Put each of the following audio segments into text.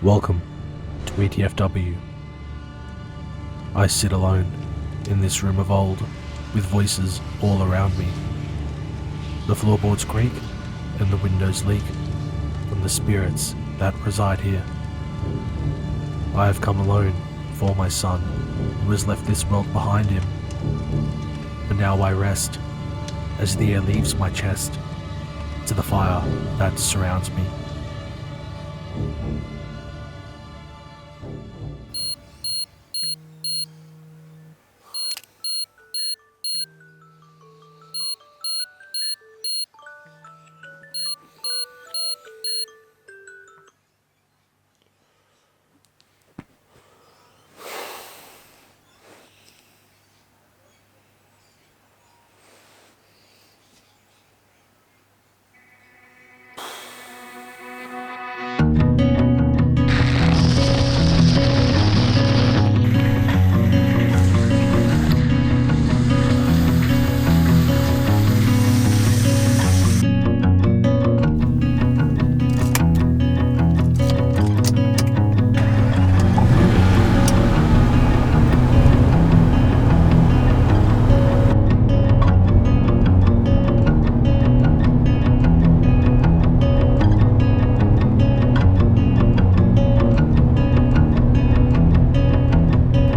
Welcome to ETFW. I sit alone in this room of old, with voices all around me. The floorboards creak and the windows leak from the spirits that reside here. I have come alone for my son, who has left this world behind him. But now I rest, as the air leaves my chest, to the fire that surrounds me.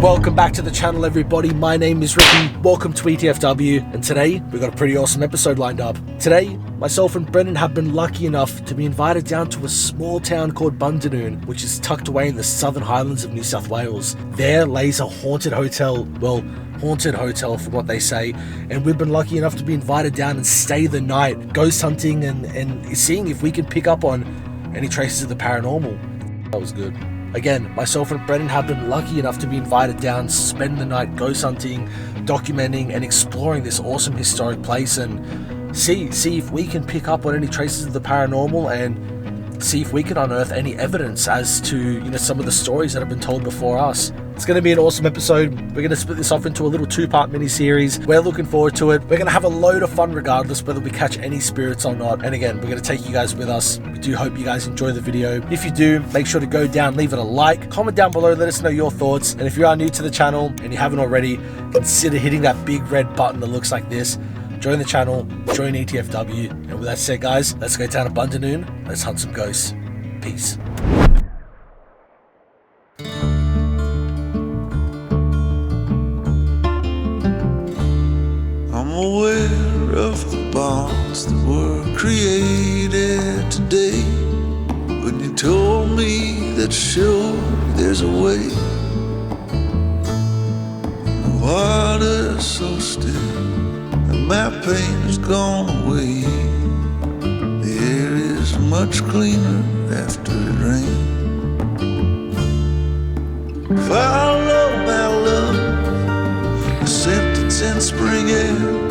Welcome back to the channel, everybody. My name is Ricky. Welcome to ETFW, and today we've got a pretty awesome episode lined up. Today, myself and Brendan have been lucky enough to be invited down to a small town called Bundanoon, which is tucked away in the southern highlands of New South Wales. There lays a haunted hotel, haunted hotel from what they say, and we've been lucky enough to be invited down and stay the night, ghost hunting and seeing if we can pick up on any traces of the paranormal. That was good. Again, myself and Brendan have been lucky enough to be invited down, spend the night ghost hunting, documenting and exploring this awesome historic place and see if we can pick up on any traces of the paranormal and see if we can unearth any evidence as to, some of the stories that have been told before us. It's going to be an awesome episode. We're going to split this off into a little two-part mini-series. We're looking forward to it. We're going to have a load of fun regardless whether we catch any spirits or not. And again, we're going to take you guys with us. We do hope you guys enjoy the video. If you do, make sure to go down, leave it a like, comment down below, let us know your thoughts. And if you are new to the channel and you haven't already, consider hitting that big red button that looks like this. Join the channel, join ETFW. And with that said, guys, let's go down to Bundanoon. Let's hunt some ghosts. Peace. Aware of the bonds that were created today. When you told me that sure there's a way. The water's so still and my pain has gone away. The air is much cleaner after it rained. Follow my love, the scent that's in spring air.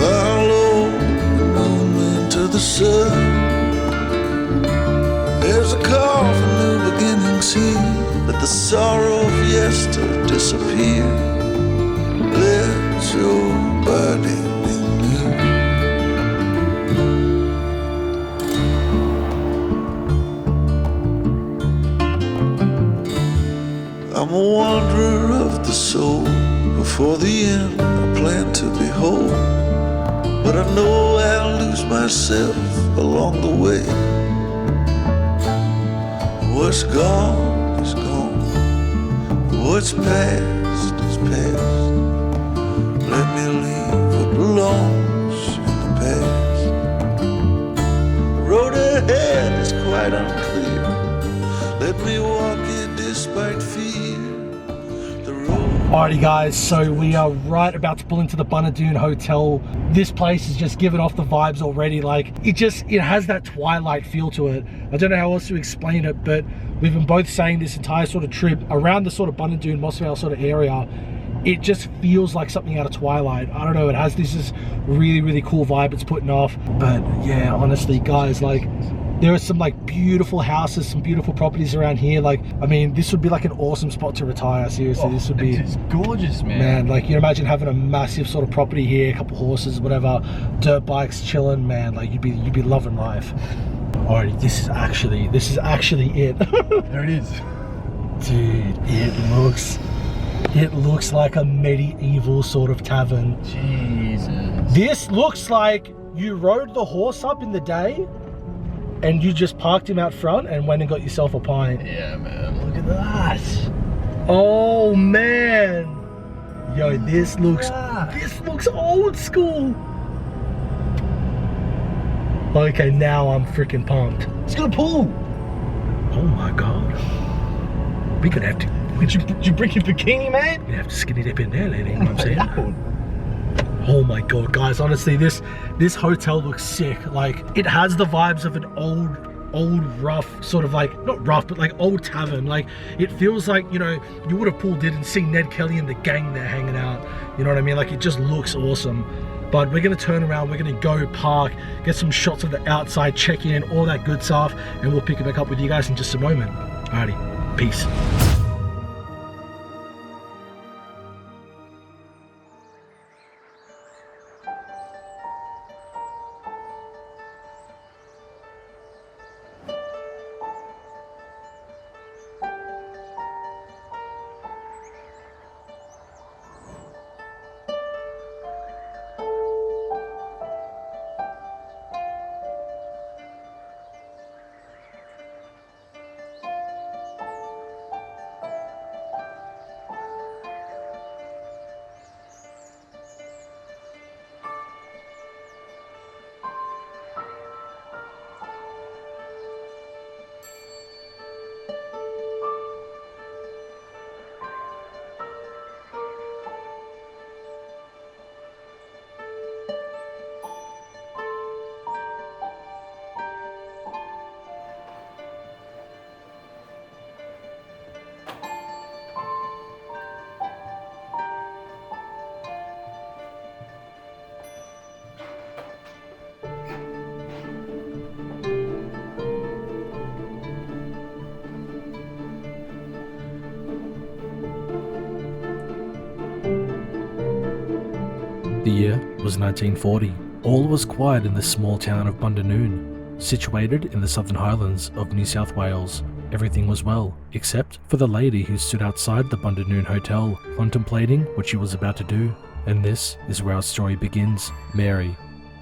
Follow the moon into the sun. There's a call for new beginnings here. Let the sorrow of yester disappear. Let your body be new. I'm a wanderer of the soul. Before the end I plan to behold, but I know I'll lose myself along the way. What's gone is gone. What's past is past. Let me leave what belongs in the past. The road ahead is quite unclear. Let me walk it despite fear. Alrighty guys, so we are right about to pull into the Bundanoon Hotel. This place is just giving off the vibes already. Like, it has that twilight feel to it. I don't know how else to explain it, but we've been both saying this entire sort of trip around the sort of Bundanoon, Moss Vale sort of area, it just feels like something out of Twilight. I don't know, it has this really, really cool vibe it's putting off. But yeah, honestly guys, like, there are some like beautiful houses, some beautiful properties around here. Like, I mean, this would be like an awesome spot to retire. Seriously, this would be, it's gorgeous, man. Man, like, you imagine having a massive sort of property here, a couple horses, whatever, dirt bikes, chilling, man. Like, you'd be loving life. Alright, this is actually it. There it is. Dude, it looks like a medieval sort of tavern. Jesus. This looks like you rode the horse up in the day and you just parked him out front and went and got yourself a pint. Yeah, man. Look at that. Oh man. Yo, this looks old school. Okay, now I'm freaking pumped. It's got a pool. Oh my god. We're gonna have to. Did you bring your bikini, man? We're gonna have to skinny dip in there, lady. You know what I'm saying? Oh my god, guys! Honestly, this hotel looks sick. Like, it has the vibes of an old rough sort of, like, not rough, but like old tavern. Like, it feels like, you know, you would have pulled in and seen Ned Kelly and the gang there hanging out. You know what I mean? Like, it just looks awesome. But we're gonna turn around, we're gonna go park, get some shots of the outside, check in, all that good stuff, and we'll pick it back up with you guys in just a moment. Alrighty, peace. The year was 1940. All was quiet in the small town of Bundanoon, situated in the southern highlands of New South Wales. Everything was well, except for the lady who stood outside the Bundanoon hotel, contemplating what she was about to do. And this is where our story begins. Mary,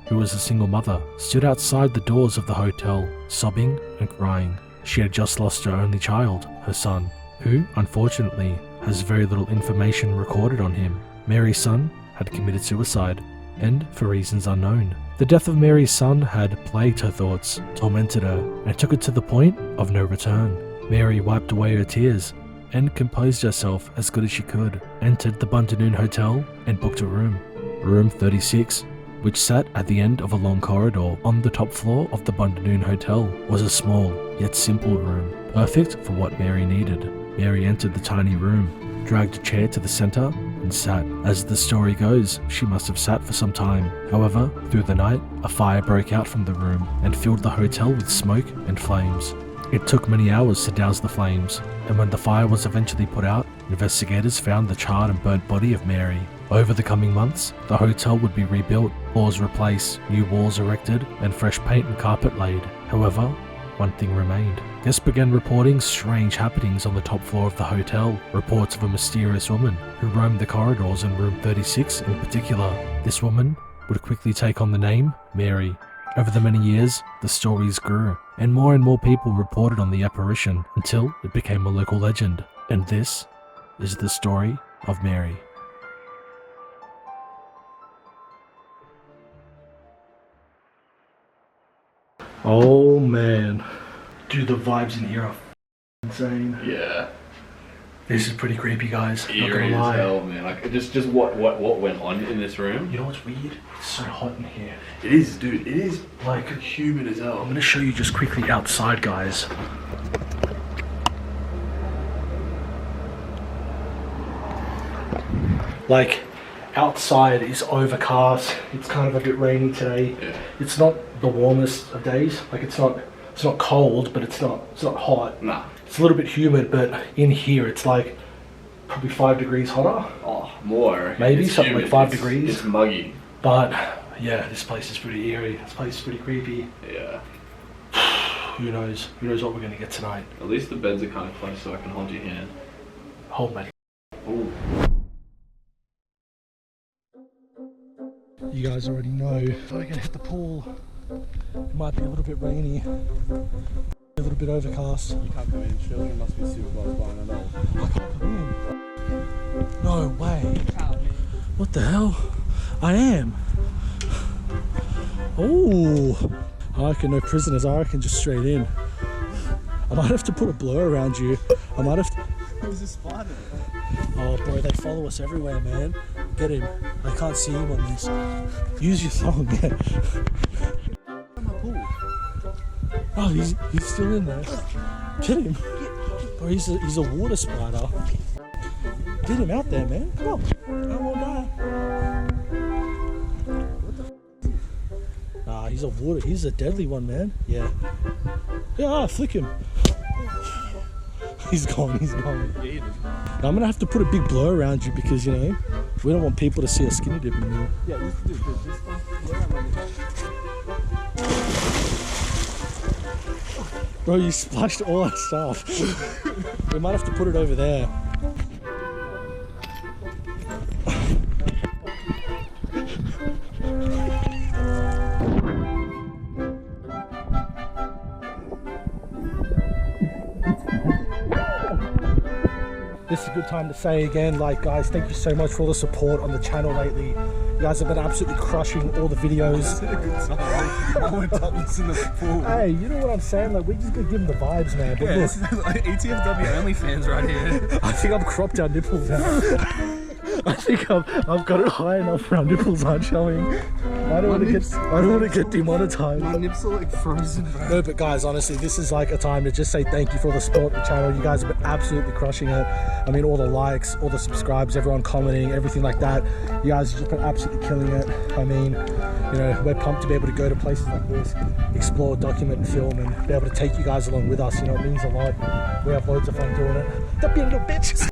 who was a single mother, stood outside the doors of the hotel, sobbing and crying. She had just lost her only child, her son, who, unfortunately, has very little information recorded on him. Mary's son had committed suicide, and for reasons unknown. The death of Mary's son had plagued her thoughts, tormented her, and took her to the point of no return. Mary wiped away her tears and composed herself as good as she could, entered the Bundanoon Hotel and booked a room. Room 36, which sat at the end of a long corridor on the top floor of the Bundanoon Hotel, was a small yet simple room, perfect for what Mary needed. Mary entered the tiny room, dragged a chair to the center, and sat. As the story goes, she must have sat for some time. However, through the night, a fire broke out from the room and filled the hotel with smoke and flames. It took many hours to douse the flames, and when the fire was eventually put out, investigators found the charred and burnt body of Mary. Over the coming months, the hotel would be rebuilt, floors replaced, new walls erected, and fresh paint and carpet laid. However, one thing remained. Guests began reporting strange happenings on the top floor of the hotel, reports of a mysterious woman who roamed the corridors in room 36 in particular. This woman would quickly take on the name Mary. Over the many years, the stories grew, and more people reported on the apparition until it became a local legend. And this is the story of Mary. Oh man. Dude, the vibes in here are insane. Yeah. This is pretty creepy, guys. Eerie as hell, man. Like, just what went on in this room? You know what's weird? It's so hot in here. It is, dude. It is Like, humid as hell. I'm gonna show you just quickly outside, guys. Like, outside is overcast. It's kind of a bit rainy today. Yeah. It's not the warmest of days. Like, it's not cold, but it's not hot. Nah. It's a little bit humid, but in here it's like probably 5 degrees hotter. Oh, more. Maybe it's something humid. like 5 degrees. It's muggy. But yeah, this place is pretty eerie. This place is pretty creepy. Yeah. Who knows? Who knows what we're gonna get tonight? At least the beds are kind of close so I can hold your hand. Hold me. Ooh. You guys already know. So we're gonna hit the pool. It might be a little bit rainy. A little bit overcast. You can't come in, surely it must be super close by, I don't know. I can't come in. No way. What the hell? I am. Oh. I reckon no prisoners. I reckon just straight in. I might have to put a blur around you. I might have to... There's a spider. Oh bro, they follow us everywhere, man. Get him. I can't see him on this. Use your thumb, yeah. Oh, he's still in there. Get him. Bro, he's a water spider. Get him out there, man. Come on. I won't die. Nah, he's a deadly one, man. Yeah. Yeah, flick him. He's gone. Now, I'm gonna have to put a big blur around you because, you know, we don't want people to see us skinny dipping in. Yeah, this Bro, you splashed all our stuff. We might have to put it over there. This is a good time to say again, like, guys, thank you so much for all the support on the channel lately. You guys have been absolutely crushing all the videos. a good time. I went topless in the pool. Hey, you know what I'm saying? Like, we just gotta give them the vibes, man. But Yeah, look, this is like ETFW only fans right here. I think I've cropped our nipples now. I think I've got it high enough for our nipples aren't showing. I don't want to get demonetized. My nips are like frozen, bro. No, but guys, honestly, this is like a time to just say thank you for all the support on the channel. You guys have been absolutely crushing it. I mean, all the likes, all the subscribes, everyone commenting, everything like that. You guys have just been absolutely killing it. I mean, you know, we're pumped to be able to go to places like this, explore, document, and film, and be able to take you guys along with us. You know, it means a lot. We have loads of fun doing it. Don't be a little bitch.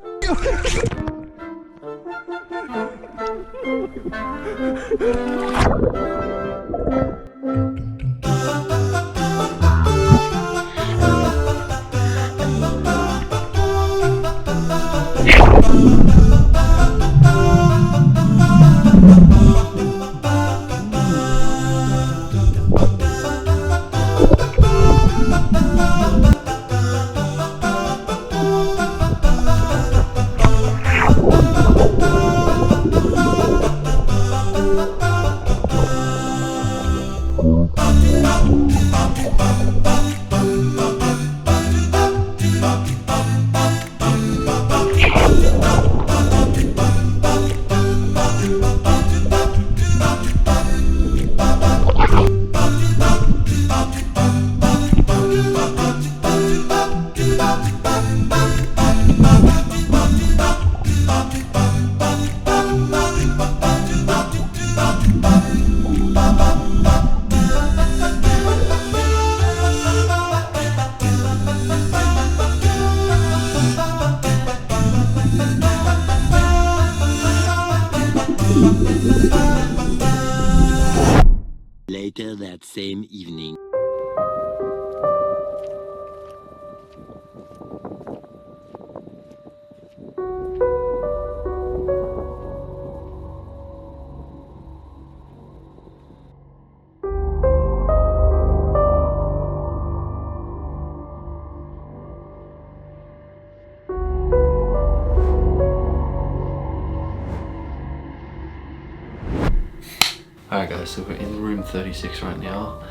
Later that same evening. Alright guys, so we're in room 36 right now.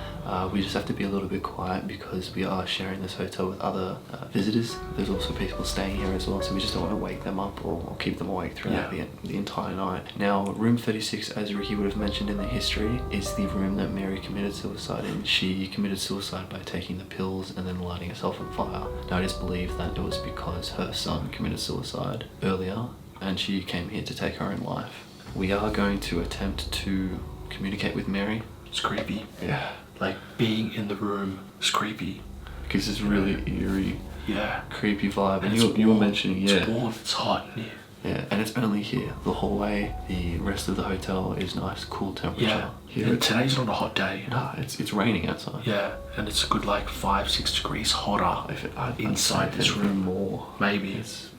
We just have to be a little bit quiet because we are sharing this hotel with other visitors. There's also people staying here as well, so we just don't want to wake them up or keep them awake throughout the entire night. Now, room 36, as Ricky would have mentioned in the history, is the room that Mary committed suicide in. She committed suicide by taking the pills and then lighting herself on fire. Now, it is believed that it was because her son committed suicide earlier and she came here to take her own life. We are going to attempt to communicate with Mary. It's creepy. Yeah. Like, being in the room is creepy. Because it's really eerie, Yeah. creepy vibe. And it's you were warm. mentioning, It's warm, it's hot in here. Yeah, and it's only here. The hallway, the rest of the hotel is nice, cool temperature. Yeah, Here and today's not a hot day. no, it's raining outside. Yeah, and it's a good like 5-6 degrees hotter inside this room. More. Maybe. It's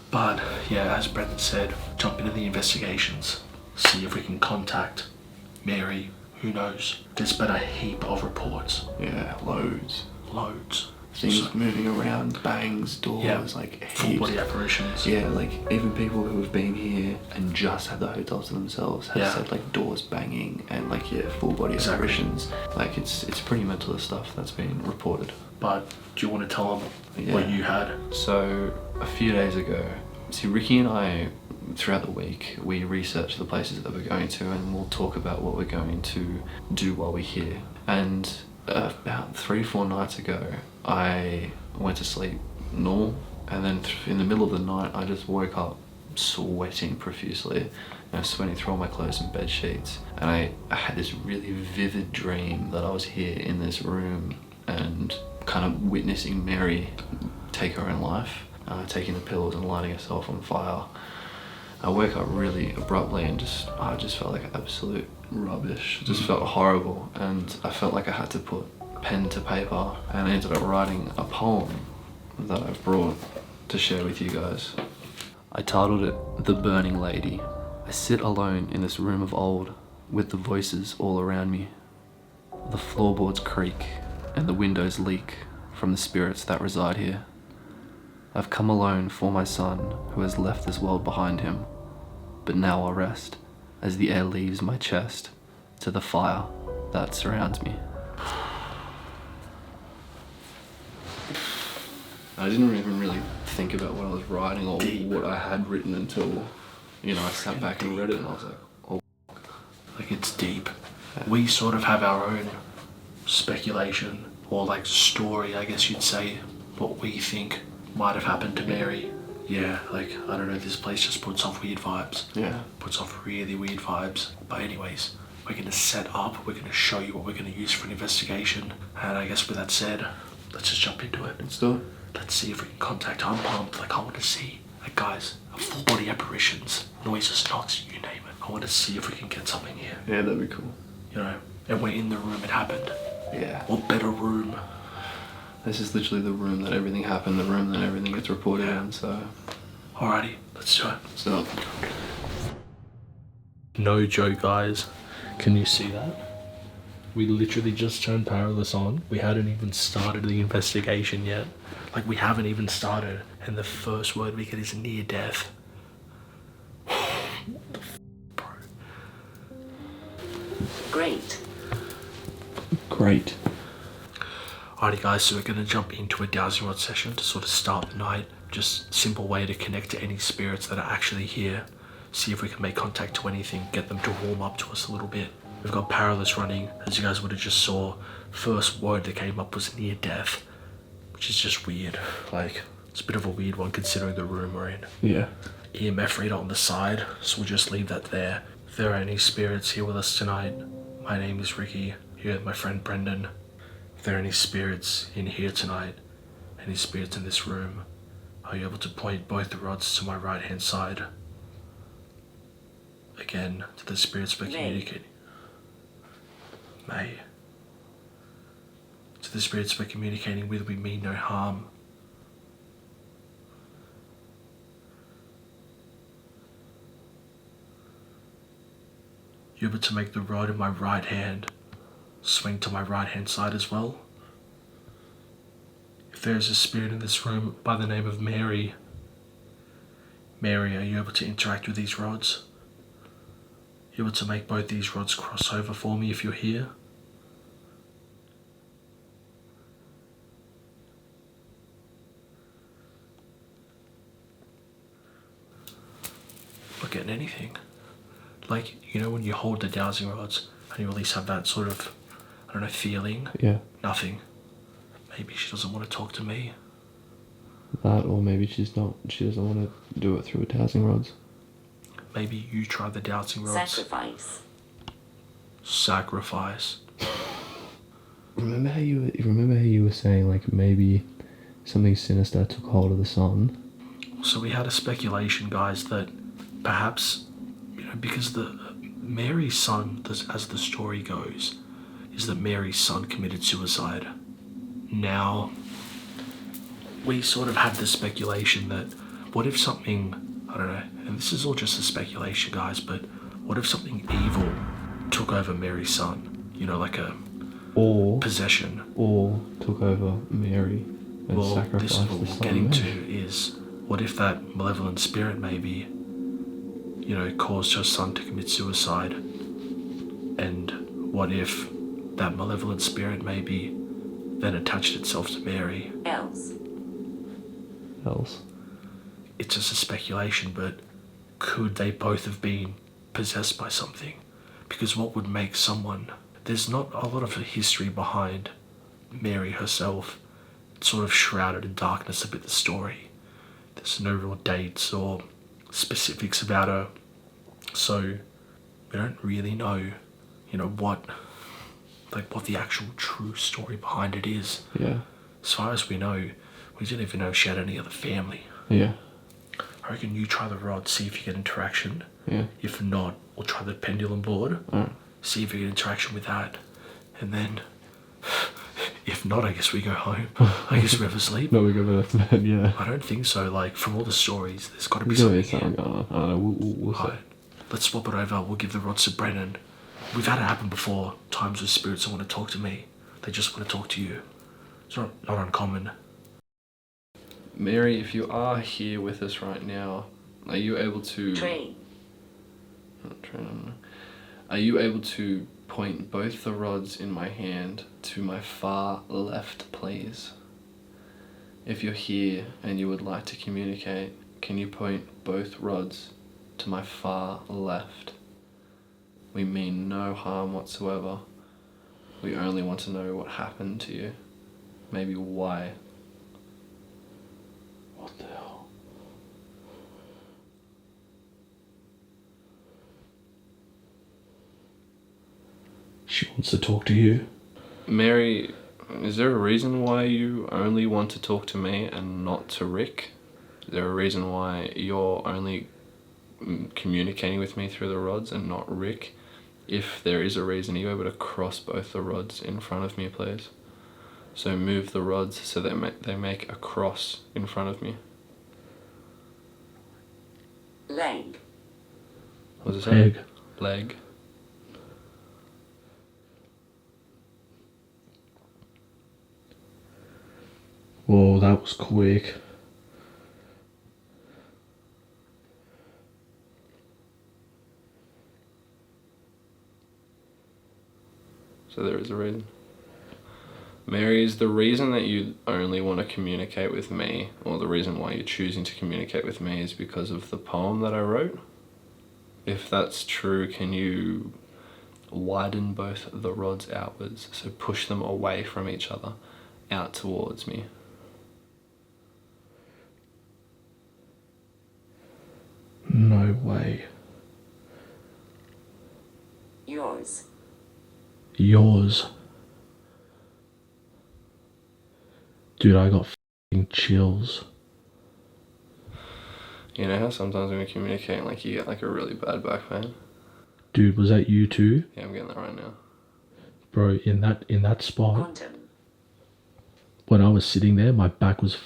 But yeah, as Brendan said, jump into the investigations. See if we can contact Mary. Who knows? There's been a heap of reports. yeah, loads. Loads. Things So- moving around, bangs, doors, Yeah, like full heaps. body apparitions. Yeah, like even people who have been here and just had the hotel to themselves have Yeah. said like doors banging and like full body Exactly. apparitions. Like it's pretty mental stuff that's been reported. But do you want to tell them Yeah. what you had? So a few days ago, see Ricky and I throughout the week we research the places that we're going to and we'll talk about what we're going to do while we're here. And about 3-4 nights ago, I went to sleep normal, and then in the middle of the night, I just woke up sweating profusely, sweating through all my clothes and bed sheets. And I had this really vivid dream that I was here in this room and kind of witnessing Mary take her own life, taking the pills and lighting herself on fire. I woke up really abruptly and I just felt like absolute rubbish. It just felt horrible, and I felt like I had to put pen to paper, and I ended up writing a poem that I've brought to share with you guys. I titled it The Burning Lady. I sit alone in this room of old with the voices all around me. The floorboards creak and the windows leak from the spirits that reside here. I've come alone for my son who has left this world behind him, but now I'll rest as the air leaves my chest to the fire that surrounds me. I didn't even really think about what I was writing or what I had written until, I sat back and read it and I was like, oh. Like, it's deep. We sort of have our own speculation or like story, I guess you'd say, what we think might have happened to Mary. Yeah, like, I don't know, this place just puts off weird vibes. Yeah. Puts off really weird vibes. But anyways, we're going to set up, we're going to show you what we're going to use for an investigation. And I guess with that said, let's just jump into it. Let's do it. Let's see if we can contact. I'm pumped. Like, I want to see, like, guys, full body apparitions, noises, knocks, you name it. I want to see if we can get something here. Yeah, that'd be cool. And we're in the room it happened. Yeah. What better room? This is literally the room that everything happened, the room that everything gets reported in, so. Alrighty, let's do it. So. No joke, guys. Can you see that? We literally just turned Powerless on. We hadn't even started the investigation yet. Like, we haven't even started. And the first word we get is near death. What the bro? Great. Great. Alrighty guys, so we're going to jump into a dowsing rod session to sort of start the night. Just simple way to connect to any spirits that are actually here. See if we can make contact to anything, get them to warm up to us a little bit. We've got Powerless running, as you guys would have just saw. First word that came up was near death, which is just weird. Like, it's a bit of a weird one considering the room we're in. Yeah. EMF reader on the side, so we'll just leave that there. If there are any spirits here with us tonight, my name is Ricky, here with my friend Brendan. If there are any spirits in here tonight, any spirits in this room, are you able to point both the rods to my right hand side? Again, to the spirits we're communicating. May. To the spirits we're communicating with, we mean no harm. You able to make the rod in my right hand swing to my right hand side as well? If there is a spirit in this room by the name of Mary, Mary, are you able to interact with these rods? You able to make both these rods cross over for me if you're here? Not getting anything. Like, when you hold the dowsing rods and you at least have that sort of, I don't know, feeling. Yeah. Nothing. Maybe she doesn't want to talk to me. That, or maybe she doesn't want to do it through a dowsing rods. Maybe you try the dowsing rods. Sacrifice. Remember how you were saying like maybe something sinister took hold of the son? So we had a speculation, guys, that perhaps, because Mary's son, as the story goes, is that Mary's son committed suicide. Now, we sort of had the speculation that what if something, I don't know, and this is all just a speculation, guys, but what if something evil took over Mary's son? Like a possession. Or took over Mary and Well, this sacrificed is what the we're son getting of to Mary. is, what if that malevolent spirit maybe, caused her son to commit suicide? And what if that malevolent spirit maybe then attached itself to Mary? Else. It's just a speculation, but could they both have been possessed by something? Because what would make someone... There's not a lot of history behind Mary herself. It's sort of shrouded in darkness a bit, the story. There's no real dates or specifics about her. So we don't really know, what the actual true story behind it is. Yeah. As far as we know, we didn't even know she had any other family. Yeah. I reckon you try the rod, see if you get interaction. Yeah. If not, we'll try the pendulum board. Alright. See if you get interaction with that. And then, if not, I guess we go home. I guess we have a sleep. No, we go back to bed, yeah. I don't think so. From all the stories, there's got to be There's gotta something be something here. going on. I don't know, we'll see. Alright, let's swap it over. We'll give the rods to Brennan. We've had it happen before. Times with spirits that want to talk to me. They just want to talk to you. It's not uncommon. Mary, if you are here with us right now, are you able to... Are you able to point both the rods in my hand to my far left, please? If you're here and you would like to communicate, can you point both rods to my far left? We mean no harm whatsoever. We only want to know what happened to you. Maybe why. What the hell? She wants to talk to you. Mary, is there a reason why you only want to talk to me and not to Rick? Is there a reason why you're only communicating with me through the rods and not Rick? If there is a reason, are you able to cross both the rods in front of me, please? So move the rods so that they make a cross in front of me. Leg. What does it Leg. say? Leg. Whoa, that was quick. So there is a reason. Mary, is the reason that you only want to communicate with me, or the reason why you're choosing to communicate with me, is because of the poem that I wrote? If that's true, can you widen both the rods outwards, so push them away from each other, out towards me? No way. Yours. Yours. Dude, I got f***ing chills. You know how sometimes when we communicate, like, you get like a really bad back pain? Dude, was that you too? Yeah, I'm getting that right now. Bro, in that spot, Quantum. when I was sitting there, my back was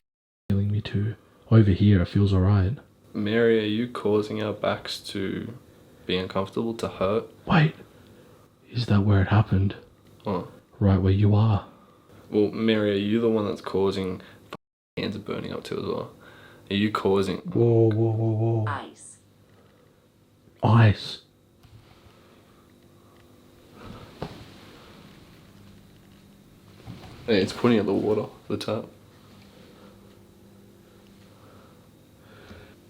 feeling me too. Over here, it feels alright. Mary, are you causing our backs to be uncomfortable, to hurt? Wait, is that where it happened? What? Right where you are. Well, Mary, are you the one that's causing hands are burning up too as well? Are you causing... Whoa, whoa, whoa, whoa. Ice. Ice. Hey, it's pointing at the water, the tap.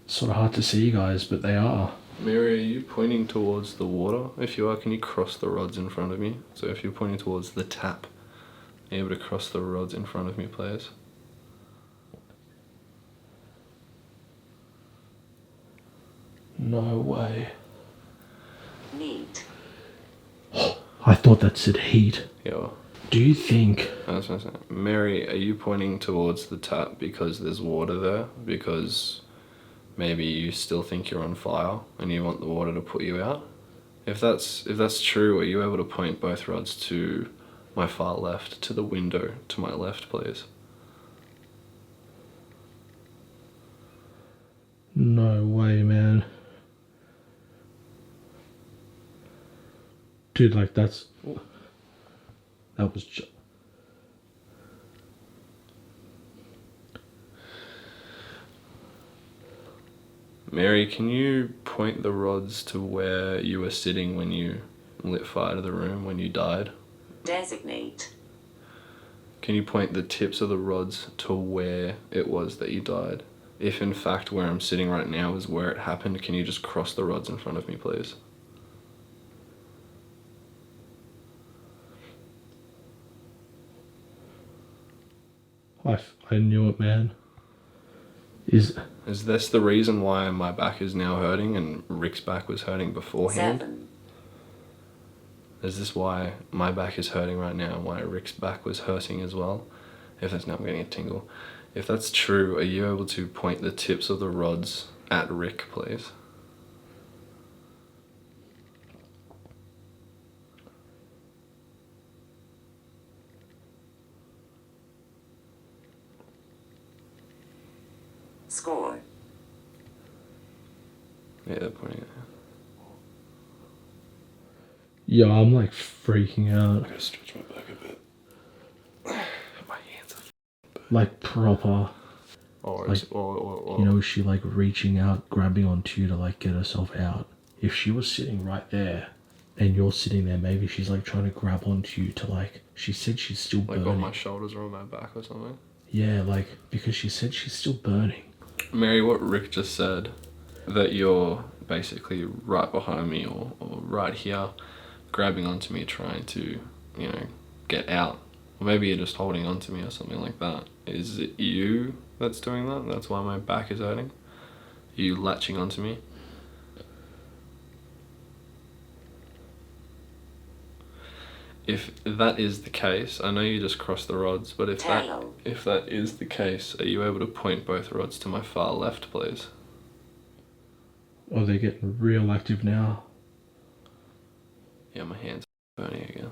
It's sort of hard to see, guys, but they are. Mary, are you pointing towards the water? If you are, can you cross the rods in front of me? So if you're pointing towards the tap, are you able to cross the rods in front of me, please? No way. Neat. I thought that said heat. Yeah. Do you think... That's what I'm saying. Mary, are you pointing towards the tap because there's water there? Because maybe you still think you're on fire and you want the water to put you out. If that's true, are you able to point both rods to my far left, to the window to my left, please? No way, man. Dude, like that was Mary, can you point the rods to where you were sitting when you lit fire to the room when you died? Designate. Can you point the tips of the rods to where it was that you died? If in fact where I'm sitting right now is where it happened, can you just cross the rods in front of me, please? I knew it, man. Is this the reason why my back is now hurting and Rick's back was hurting beforehand? 7. Is this why my back is hurting right now and why Rick's back was hurting as well? If that's now I'm getting a tingle. If that's true, are you able to point the tips of the rods at Rick, please? Score. Yeah, they're pointing at yeah, I'm like freaking out. I gotta stretch my back a bit. My hands are Like proper. or Like, you know, is she like reaching out, grabbing onto you to like get herself out? If she was sitting right there and you're sitting there, maybe she's like trying to grab onto you to like, she said she's still like burning. on my shoulders or on my back or something. Yeah, like, because she said she's still burning. Mary, what Rick just said, that you're basically right behind me or right here, grabbing onto me, trying to, you know, get out. Or maybe you're just holding onto me or something like that. Is it you that's doing that? That's why my back is hurting? You latching onto me? If that is the case, I know you just crossed the rods, but if that is the case, are you able to point both rods to my far left, please? Oh, they're getting real active now. Yeah, my hands are burning again.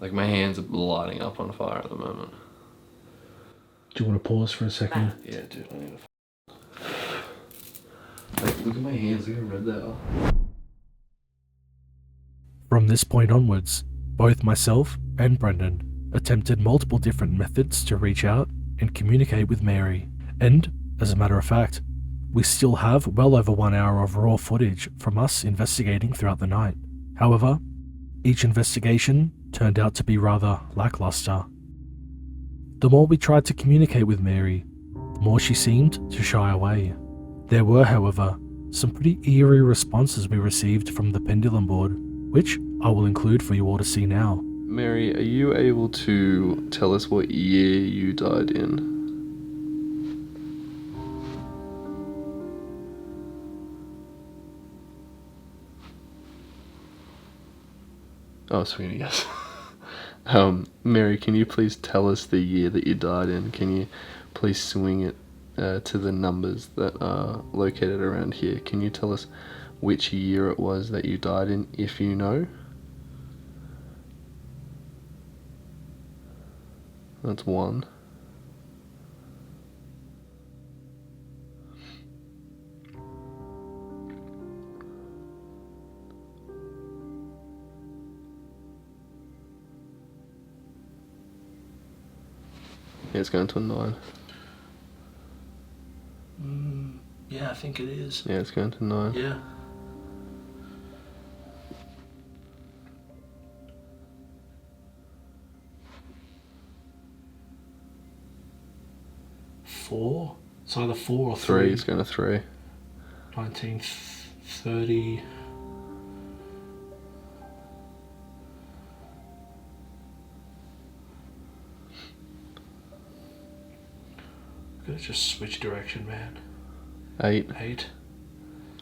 Like my hands are lighting up on fire at the moment. Do you want to pause for a second? Yeah, dude, I need to. Like, look at my hands, look how red they are. From this point onwards, both myself and Brendan attempted multiple different methods to reach out and communicate with Mary, and, as a matter of fact, we still have well over 1 hour of raw footage from us investigating throughout the night. However, each investigation turned out to be rather lackluster. The more we tried to communicate with Mary, the more she seemed to shy away. There were, however, some pretty eerie responses we received from the Pendulum board, which I will include for you all to see now. Mary, are you able to tell us what year you died in? Oh, sweetie, yes. Mary, can you please tell us the year that you died in? Can you please swing it to the numbers that are located around here? Can you tell us which year it was that you died in, if you know? That's 1. Yeah, it's going to a 9. Yeah, I think it is. Yeah, it's going to 9. Yeah. Four? It's either 4 or 3. 3, it's going to 3. 1930. Gotta just switch direction, man. 8.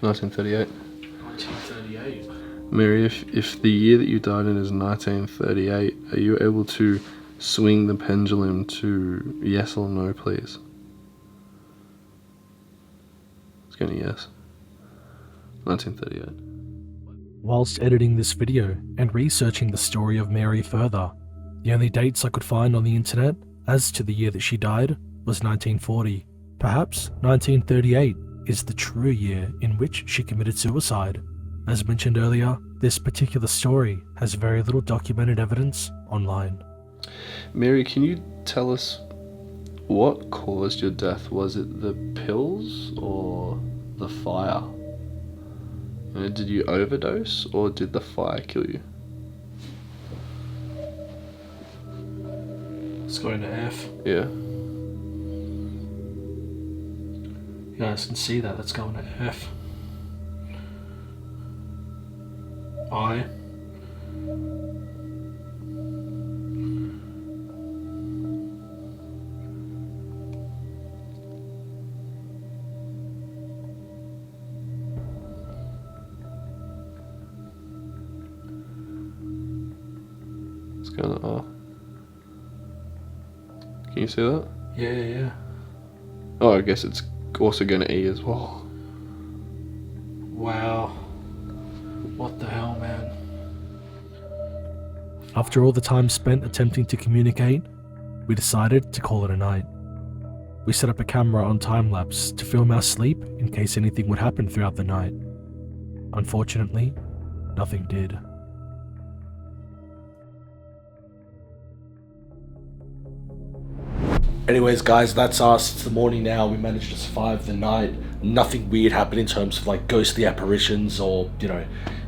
1938. 1938. Mary, if the year that you died in is 1938, are you able to swing the pendulum to yes or no, please? It's going to yes. 1938. Whilst editing this video and researching the story of Mary further, the only dates I could find on the internet as to the year that she died was 1940. Perhaps 1938 is the true year in which she committed suicide. As mentioned earlier, this particular story has very little documented evidence online. Mary, can you tell us what caused your death? Was it the pills or the fire? Did you overdose or did the fire kill you? Let's go into F. Yeah. You guys can see that. Let's go into F. I. It's going to R. Can you see that? Yeah. Oh, I guess it's also going to E as well. Wow. What the hell, man? After all the time spent attempting to communicate, we decided to call it a night. We set up a camera on time-lapse to film our sleep in case anything would happen throughout the night. Unfortunately, nothing did. Anyways, guys, that's us. It's the morning now. We managed to survive the night. Nothing weird happened in terms of like ghostly apparitions or,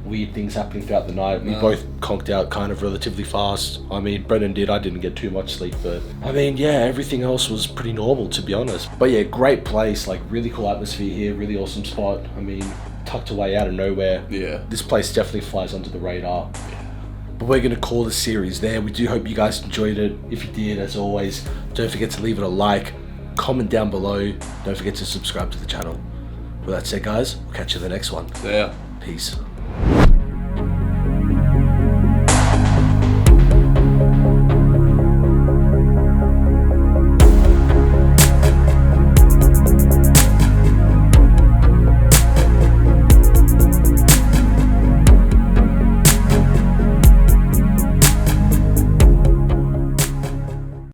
weird things happening throughout the night. We both conked out kind of relatively fast. I mean, Brendan did. I didn't get too much sleep, but I mean, yeah, everything else was pretty normal, to be honest. But yeah, great place. Like, really cool atmosphere here. Really awesome spot. I mean, tucked away out of nowhere. Yeah. This place definitely flies under the radar. But we're going to call the series there. We do hope you guys enjoyed it. If you did, as always, don't forget to leave it a like, comment down below. Don't forget to subscribe to the channel. With that said, guys, we'll catch you in the next one. Yeah. Peace.